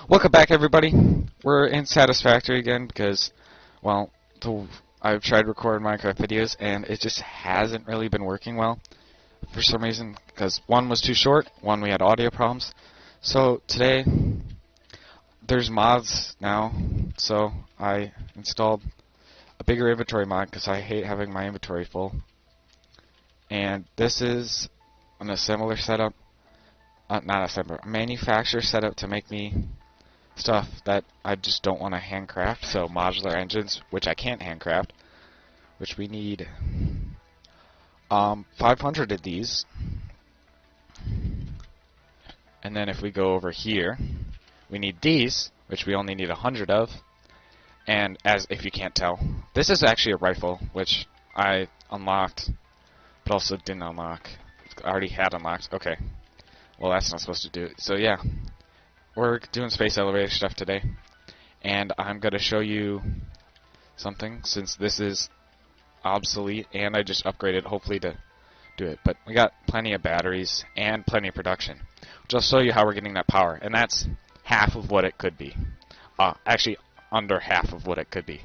Welcome back, everybody. We're in Satisfactory again because, well, I've tried recording Minecraft videos and it just hasn't really been working well for some reason. Because one was too short, one we had audio problems. So today, there's mods now. So I installed a bigger inventory mod because I hate having my inventory full. And this is an assembler setup. Not assembler, a manufacturer setup to make me stuff that I just don't want to handcraft. So modular engines, which I can't handcraft, which we need 500 of these. And then if we go over here, we need these, which we only need 100 of. And as if you can't tell, this is actually a rifle, which I unlocked, but also didn't unlock. I already had unlocked. Okay. Well, that's not supposed to do it. So yeah, we're doing space elevator stuff today, and I'm going to show you something since this is obsolete, and I just upgraded hopefully to do it. But we got plenty of batteries and plenty of production, which I'll show you how we're getting that power, and that's half of what it could be. Actually, under half of what it could be.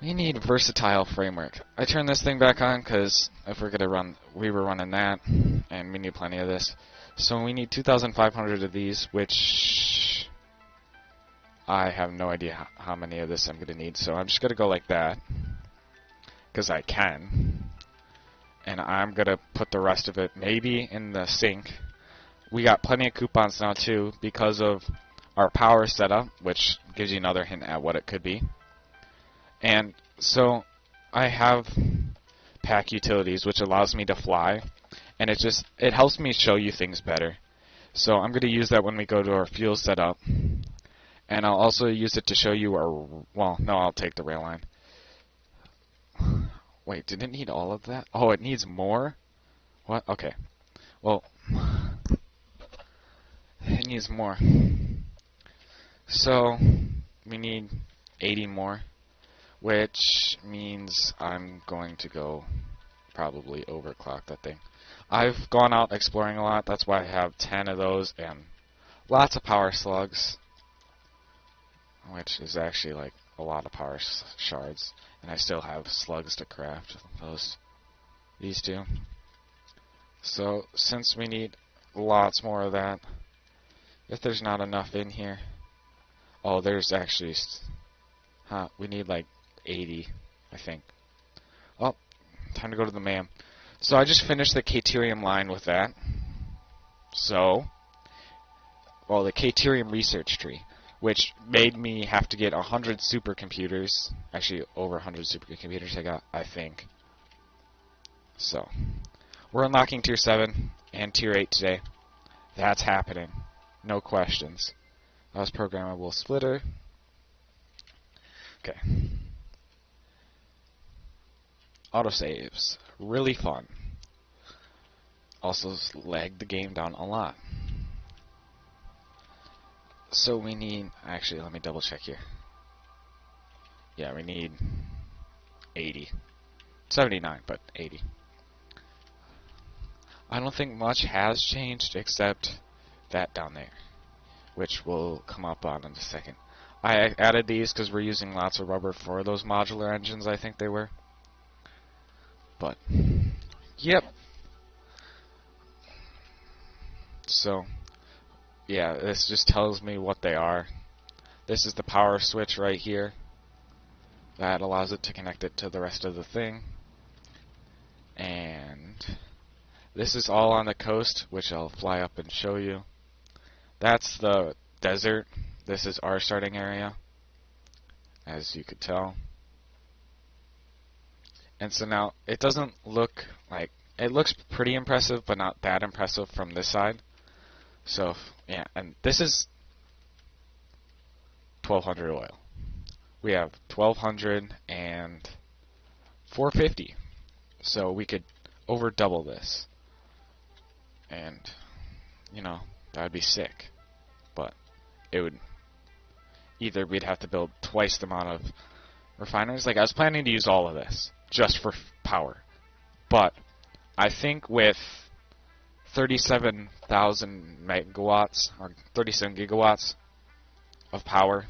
We need versatile framework. I turned this thing back on because if we're gonna run, we were running that, and we need plenty of this. So we need 2,500 of these, which I have no idea how many of this I'm gonna need. So I'm just gonna go like that because I can, and I'm gonna put the rest of it maybe in the sink. We got plenty of coupons now too because of our power setup, which gives you another hint at what it could be. And so I have pack utilities, which allows me to fly, and it helps me show you things better. So I'm going to use that when we go to our fuel setup, and I'll also use it to show you our, well, no, I'll take the rail line. Wait, did it need all of that? Oh, it needs more? What? Okay. Well, it needs more. So we need 80 more, which means I'm going to go probably overclock that thing. I've gone out exploring a lot, that's why I have 10 of those and lots of power slugs, which is actually like a lot of power shards, and I still have slugs to craft these two. So since we need lots more of that, if there's not enough in here, oh, there's actually, we need like 80, I think. Well, time to go to the MAM. So I just finished the Caterium line with that. So, well, the Caterium research tree, which made me have to get 100 supercomputers. Actually, over 100 supercomputers I got, I think. So, we're unlocking Tier 7 and Tier 8 today. That's happening. No questions. That was programmable splitter. Okay. Autosaves. Really fun. Also lagged the game down a lot. So we need, actually let me double check here. Yeah, we need 80. 79, but 80. I don't think much has changed except that down there, which we'll come up on in a second. I added these because we're using lots of rubber for those modular engines, I think they were. But, yep. So, yeah, this just tells me what they are. This is the power switch right here. That allows it to connect it to the rest of the thing. And this is all on the coast, which I'll fly up and show you. That's the desert. This is our starting area, as you could tell. And so now, it doesn't look like, it looks pretty impressive, but not that impressive from this side. So, yeah, and this is 1200 oil. We have 1200 and 450. So we could over double this. And, you know, that would be sick. But it would, either we'd have to build twice the amount of refineries. Like, I was planning to use all of this just for power. But I think with 37,000 megawatts, or 37 gigawatts of power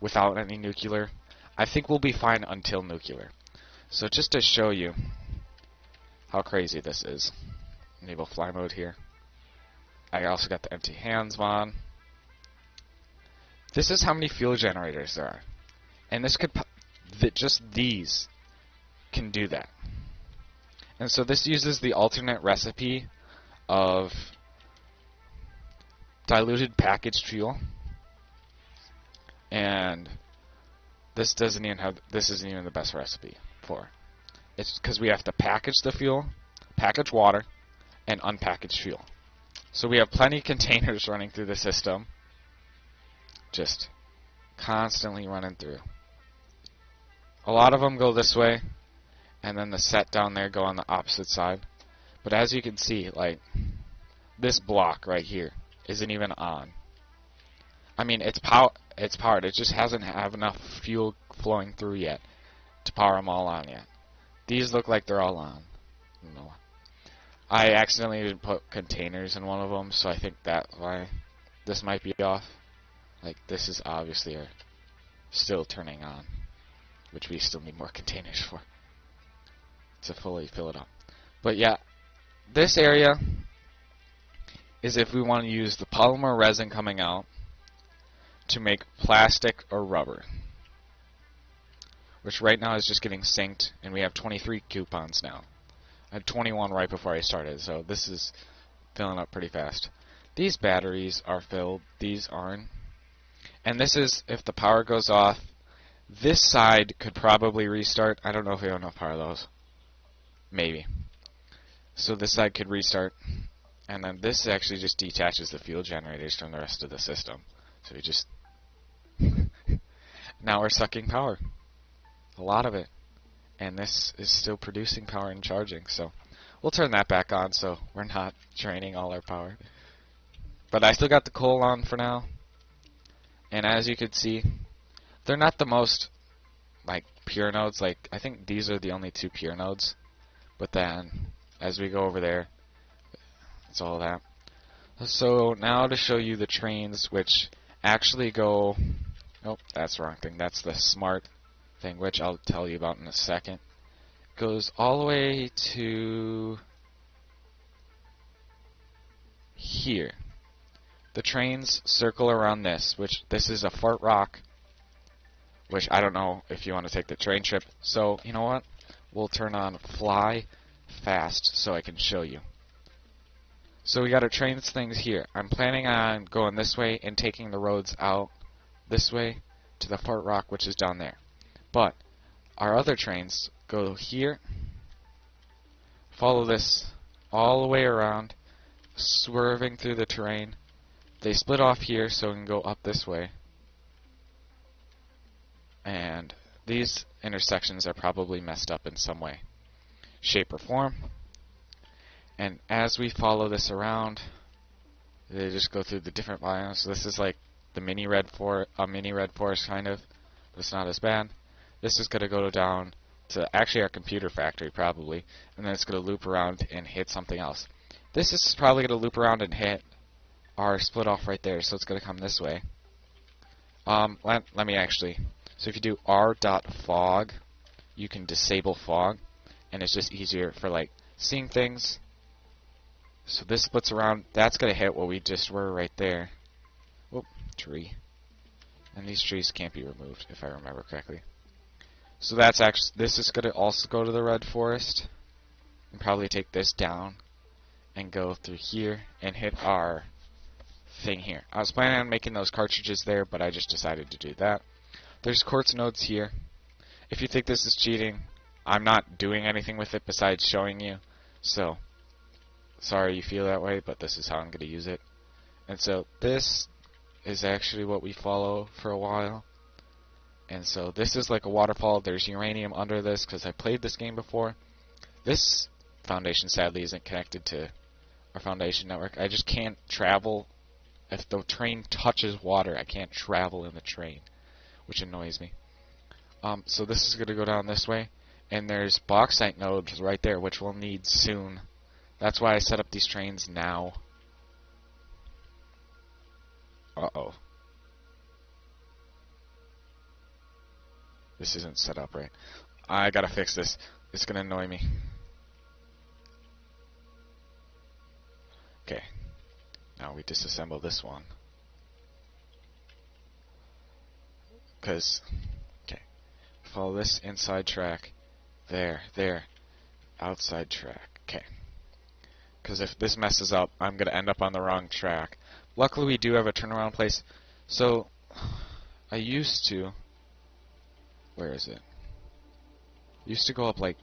without any nuclear. I think we'll be fine until nuclear. So just to show you how crazy this is, enable fly mode here. I also got the empty hands on. This is how many fuel generators there are. And this could, just these can do that. And so this uses the alternate recipe of diluted packaged fuel. And this isn't even the best recipe for. It's because we have to package the fuel, package water, and unpackage fuel. So we have plenty of containers running through the system, just constantly running through. A lot of them go this way, and then the set down there go on the opposite side. But as you can see, like, this block right here isn't even on. I mean, it's powered. It just hasn't have enough fuel flowing through yet to power them all on yet. These look like they're all on. No. I accidentally didn't put containers in one of them, so I think that's why this might be off. Like, this is obviously still turning on, which we still need more containers for to fully fill it up. But yeah, this area is if we want to use the polymer resin coming out to make plastic or rubber, which right now is just getting synced, and we have 23 coupons now. I had 21 right before I started, so this is filling up pretty fast. These batteries are filled, these aren't. And this is if the power goes off. This side could probably restart. I don't know if we have enough power of those. Maybe. So this side could restart. And then this actually just detaches the fuel generators from the rest of the system. So we just... now we're sucking power. A lot of it. And this is still producing power and charging. So we'll turn that back on so we're not draining all our power. But I still got the coal on for now. And as you can see, they're not the most like pure nodes. Like, I think these are the only two pure nodes. But then as we go over there, it's all that. So now to show you the trains which actually go, nope, that's the wrong thing. That's the smart thing, which I'll tell you about in a second. Goes all the way to here. The trains circle around this, which this is a Fort Rock, which I don't know if you want to take the train trip. So, you know what? We'll turn on fly fast so I can show you. So we got our trains things here. I'm planning on going this way and taking the roads out this way to the Fort Rock, which is down there. But our other trains go here, follow this all the way around, swerving through the terrain. They split off here so we can go up this way. And these intersections are probably messed up in some way, shape, or form. And as we follow this around, they just go through the different biomes. So this is like the mini red forest kind of, but it's not as bad. This is going to go down to actually our computer factory probably, and then it's going to loop around and hit something else. This is probably going to loop around and hit our split off right there, so it's going to come this way. Let me actually. So if you do r.fog, you can disable fog, and it's just easier for like seeing things. So this splits around. That's going to hit what we just were right there. Whoop, tree. And these trees can't be removed, if I remember correctly. So that's actually, this is going to also go to the red forest, and probably take this down, and go through here, and hit our thing here. I was planning on making those cartridges there, but I just decided to do that. There's quartz nodes here. If you think this is cheating, I'm not doing anything with it besides showing you. So, sorry you feel that way, but this is how I'm going to use it. And so this is actually what we follow for a while. And so this is like a waterfall. There's uranium under this because I played this game before. This foundation sadly isn't connected to our foundation network. I just can't travel. If the train touches water, I can't travel in the train, which annoys me. So this is going to go down this way, and there's bauxite nodes right there, which we'll need soon That's why I set up these trains now. Uh-oh. This isn't set up right. I gotta fix this. It's gonna annoy me. Okay. Now we disassemble this one. Because, okay. Follow this inside track. There. Outside track. Okay. Because if this messes up, I'm gonna end up on the wrong track. Luckily we do have a turnaround place. So, I used to... Where is it? Used to go up like...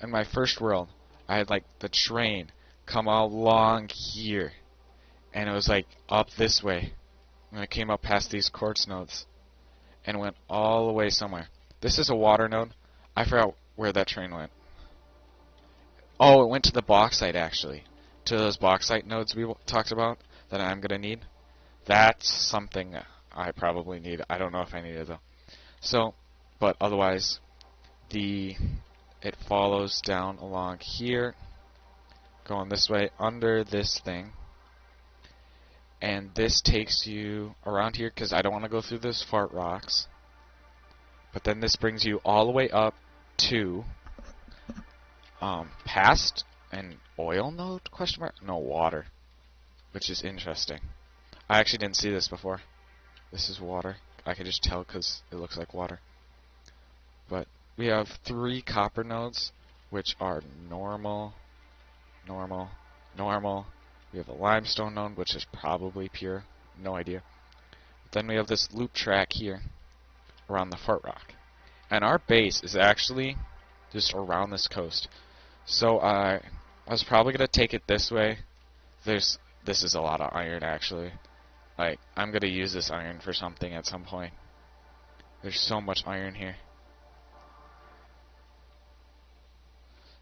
In my first world, I had like the train come along here. And it was like up this way. And it came up past these quartz nodes. And went all the way somewhere. This is a water node. I forgot where that train went. Oh, it went to the bauxite actually. To those bauxite nodes we talked about that I'm going to need. That's something I probably need. I don't know if I need it though. So, but otherwise, it follows down along here, going this way under this thing. And this takes you around here because I don't want to go through those fart rocks. But then this brings you all the way up to past an oil node? Question mark? No, water. Which is interesting. I actually didn't see this before. This is water. I can just tell because it looks like water. But we have 3 copper nodes, which are normal. We have a limestone node, which is probably pure. No idea. Then we have this loop track here around the fart rock. And our base is actually just around this coast. So I was probably going to take it this way. This is a lot of iron actually. Like, I'm going to use this iron for something at some point. There's so much iron here.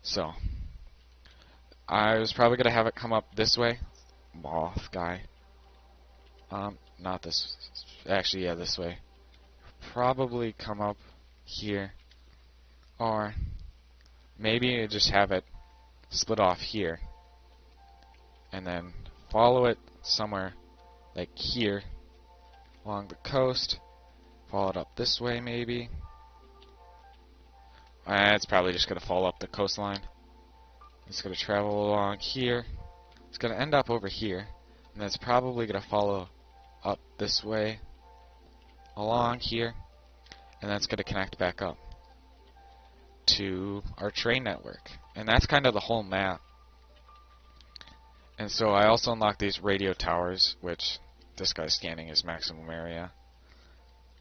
So, I was probably going to have it come up this way. Moth guy. Not this. Actually, yeah, this way. Probably come up here. Or maybe just have it split off here. And then follow it somewhere like here along the coast. Follow it up this way maybe. It's probably just going to fall up the coastline. It's going to travel along here. It's going to end up over here. And then it's probably going to follow up this way along here. And then it's going to connect back up to our train network. And that's kind of the whole map. And so I also unlocked these radio towers, which this guy's scanning his maximum area.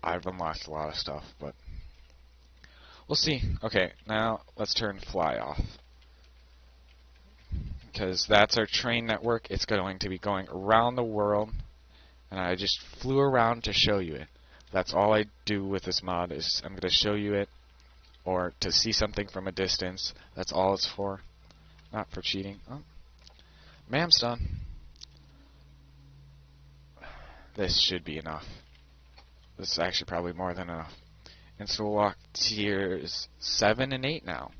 I've unlocked a lot of stuff, but we'll see. Okay, now let's turn fly off. Because that's our train network. It's going to be going around the world. And I just flew around to show you it. That's all I do with this mod, is I'm going to show you it. Or to see something from a distance. That's all it's for. Not for cheating. Oh. Mam's done. This should be enough. This is actually probably more than enough. And so we'll walk tiers 7 and 8 now.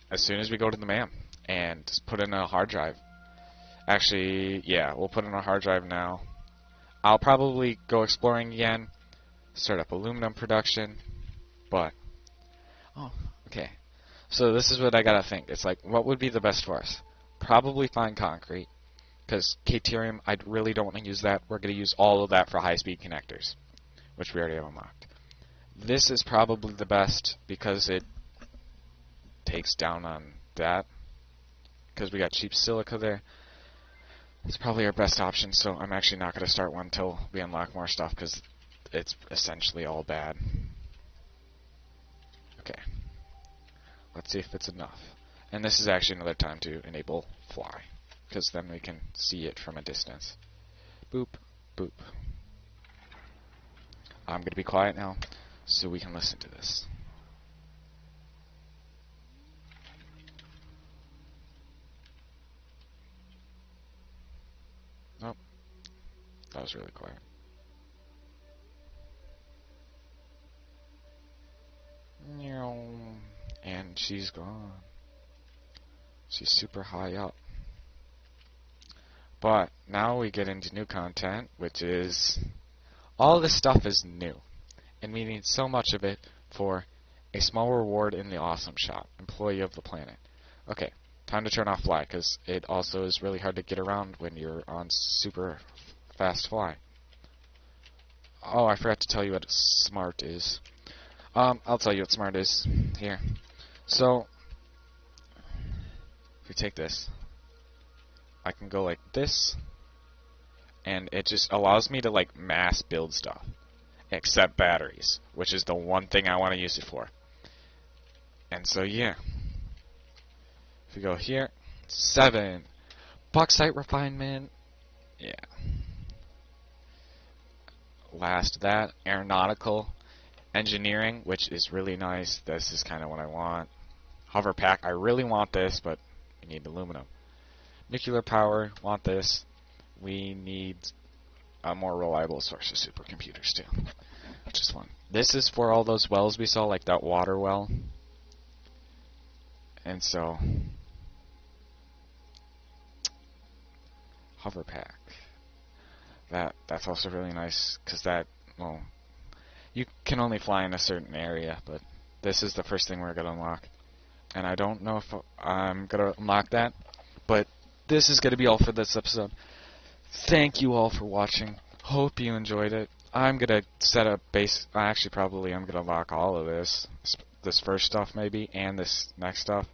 As soon as we go to the MAM. And just put in a hard drive. Actually, yeah, we'll put in a hard drive now. I'll probably go exploring again. Start up aluminum production. But, oh, okay. So this is what I gotta think. It's like, what would be the best for us? Probably fine concrete. Because Caterium, I really don't want to use that. We're going to use all of that for high-speed connectors, which we already have unlocked. This is probably the best because it takes down on that. Because we got cheap silica there. It's probably our best option, so I'm actually not going to start one until we unlock more stuff because it's essentially all bad. Okay. Let's see if it's enough. And this is actually another time to enable fly, because then we can see it from a distance. Boop, boop. I'm going to be quiet now so we can listen to this. Nope. That was really quiet. And she's gone. She's super high up. But now we get into new content, which is all this stuff is new, and we need so much of it for a small reward in the awesome shop, employee of the planet. Okay, time to turn off fly, because it also is really hard to get around when you're on super fast fly. Oh, I forgot to tell you what smart is. I'll tell you what smart is here. So, if you take this, I can go like this, and it just allows me to like mass build stuff, except batteries, which is the one thing I want to use it for. And so yeah, if we go here, 7 bauxite refinement, yeah. Last that, aeronautical engineering, which is really nice. This is kind of what I want. Hover pack, I really want this, but we need aluminum. Nuclear power, want this. We need a more reliable source of supercomputers too, which is fun. This is for all those wells we saw, like that water well. And so, hover pack. That's also really nice, because that, well, you can only fly in a certain area, but this is the first thing we're going to unlock. And I don't know if I'm going to unlock that, but this is going to be all for this episode. Thank you all for watching. Hope you enjoyed it. I'm going to set up base, actually probably I'm going to unlock all of this. This first stuff maybe, and this next stuff.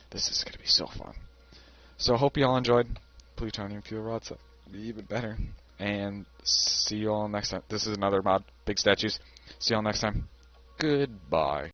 This is going to be so fun. So hope you all enjoyed. Plutonium fuel rods, be even better. And see you all next time. This is another mod, Big Statues. See you all next time. Goodbye.